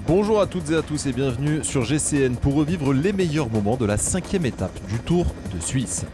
Bonjour à toutes et à tous et bienvenue sur GCN pour revivre les meilleurs moments de la 5e étape du Tour de Suisse.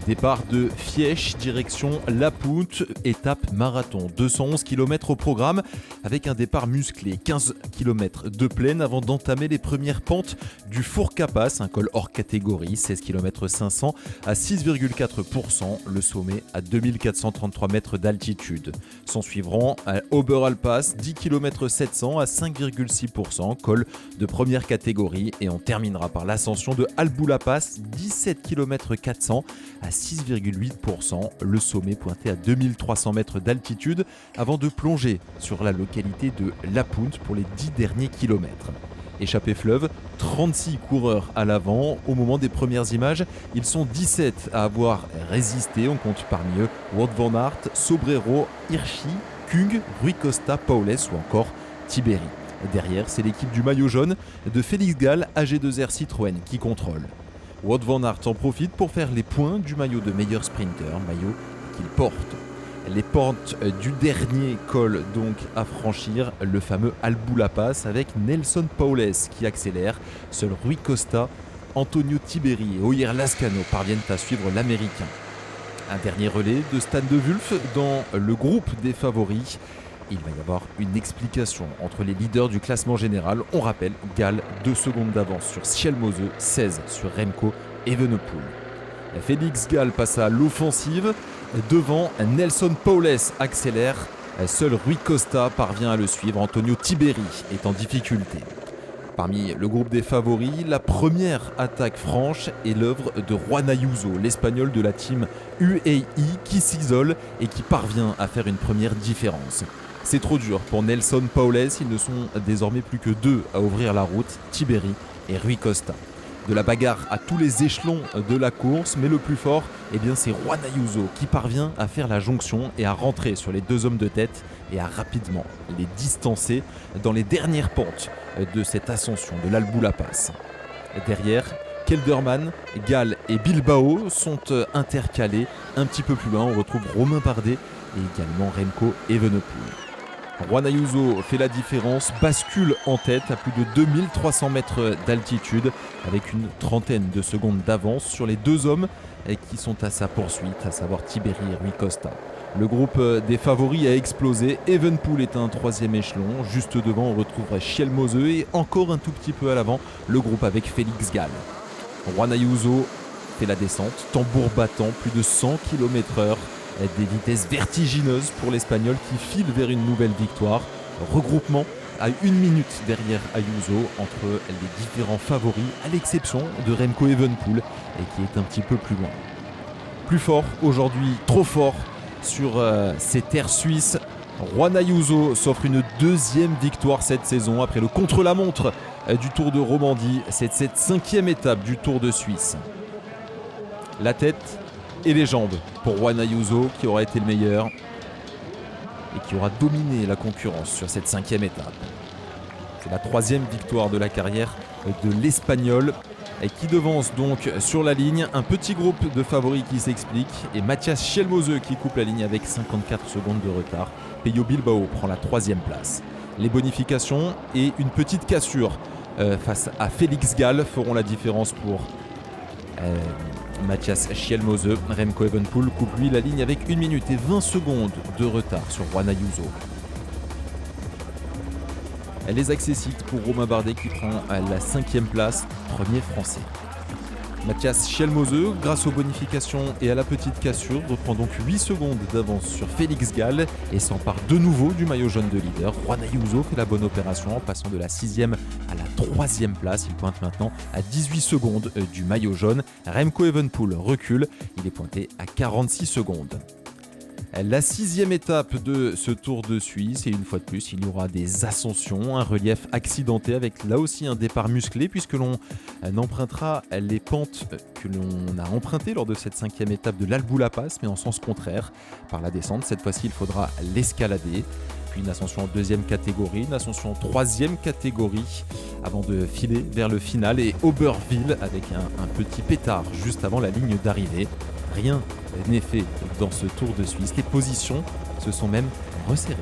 Départ de Fièche, direction La Punt, étape marathon. 211 km au programme avec un départ musclé, 15 km de plaine avant d'entamer les premières pentes du Fourcapas, un col hors catégorie, 16 km 500 à 6,4%, le sommet à 2433 mètres d'altitude. S'en suivront à Oberalpass, 10 km 700 à 5,6%, col de première catégorie, et on terminera par l'ascension de Albulapass, 17 km 400 à 6,8%, le sommet pointé à 2300 mètres d'altitude avant de plonger sur la localité de La Punt pour les 10 derniers kilomètres. Échappée fleuve, 36 coureurs à l'avant. Au moment des premières images, ils sont 17 à avoir résisté. On compte parmi eux Wout van Aert, Sobrero, Hirschi, Kung, Rui Costa, Paules ou encore Tiberi. Derrière, c'est l'équipe du maillot jaune de Félix Gall, AG2R Citroën, qui contrôle. Wout van Aert en profite pour faire les points du maillot de meilleur sprinter, maillot qu'il porte. Les pentes du dernier col donc à franchir, le fameux Albulapass avec Nelson Paules qui accélère. Seul Rui Costa, Antonio Tiberi et Oyer Lascano parviennent à suivre l'Américain. Un dernier relais de Stan de Wulf dans le groupe des favoris. Il va y avoir une explication entre les leaders du classement général. On rappelle, Gall 2 secondes d'avance sur Schjelmose, 16 sur Remco Evenepoel. Félix Gall passe à l'offensive. Devant, Nelson Paules accélère. Seul Rui Costa parvient à le suivre. Antonio Tiberi est en difficulté. Parmi le groupe des favoris, la première attaque franche est l'œuvre de Juan Ayuso, l'Espagnol de la team UAE qui s'isole et qui parvient à faire une première différence. C'est trop dur pour Nelson Paules, ils ne sont désormais plus que 2 à ouvrir la route, Tiberi et Rui Costa. De la bagarre à tous les échelons de la course, mais le plus fort, c'est Juan Ayuso qui parvient à faire la jonction et à rentrer sur les 2 hommes de tête et à rapidement les distancer dans les dernières pentes de cette ascension de l'Albulapass. Derrière, Kelderman, Gall et Bilbao sont intercalés. Un petit peu plus loin, on retrouve Romain Bardet et également Remco Evenepoel. Juan Ayuso fait la différence, bascule en tête à plus de 2300 mètres d'altitude avec une trentaine de secondes d'avance sur les 2 hommes qui sont à sa poursuite, à savoir Tiberi et Rui Costa. Le groupe des favoris a explosé, Evenepoel est un 3e échelon, juste devant on retrouve Schjelmose et encore un tout petit peu à l'avant le groupe avec Félix Gall. Juan Ayuso fait la descente, tambour battant, plus de 100 km/h. Des vitesses vertigineuses pour l'Espagnol qui file vers une nouvelle victoire. Regroupement à 1 minute derrière Ayuso entre les différents favoris, à l'exception de Remco Evenepoel qui est un petit peu plus loin. Plus fort aujourd'hui, trop fort sur ces terres suisses. Juan Ayuso s'offre une 2e victoire cette saison après le contre-la-montre du Tour de Romandie. C'est cette 5e étape du Tour de Suisse. La tête et les jambes pour Juan Ayuso qui aura été le meilleur et qui aura dominé la concurrence sur cette 5e étape. C'est la 3e victoire de la carrière de l'Espagnol et qui devance donc sur la ligne un petit groupe de favoris qui s'explique et Matthias Schjelmose qui coupe la ligne avec 54 secondes de retard. Pello Bilbao prend la 3e place. Les bonifications et une petite cassure face à Félix Gall feront la différence pour Matthias Schjelmose. Remco Evenepoel coupe lui la ligne avec 1 minute et 20 secondes de retard sur Juan Ayuso. Les accessites pour Romain Bardet qui prend la 5e place, 1er français. Matthias Schjelmose, grâce aux bonifications et à la petite cassure, reprend donc 8 secondes d'avance sur Félix Gall et s'empare de nouveau du maillot jaune de leader. Juan Ayuso fait la bonne opération en passant de la 6e à la 3e place. Il pointe maintenant à 18 secondes du maillot jaune. Remco Evenepoel recule, il est pointé à 46 secondes. La 6e étape de ce Tour de Suisse et une fois de plus il y aura des ascensions, un relief accidenté avec là aussi un départ musclé puisque l'on empruntera les pentes que l'on a empruntées lors de cette 5e étape de l'Albulapass mais en sens contraire par la descente. Cette fois-ci il faudra l'escalader, puis une ascension en 2e catégorie, une ascension en 3e catégorie avant de filer vers le final et Oberwil avec un petit pétard juste avant la ligne d'arrivée. Rien n'est fait dans ce Tour de Suisse. Les positions se sont même resserrées.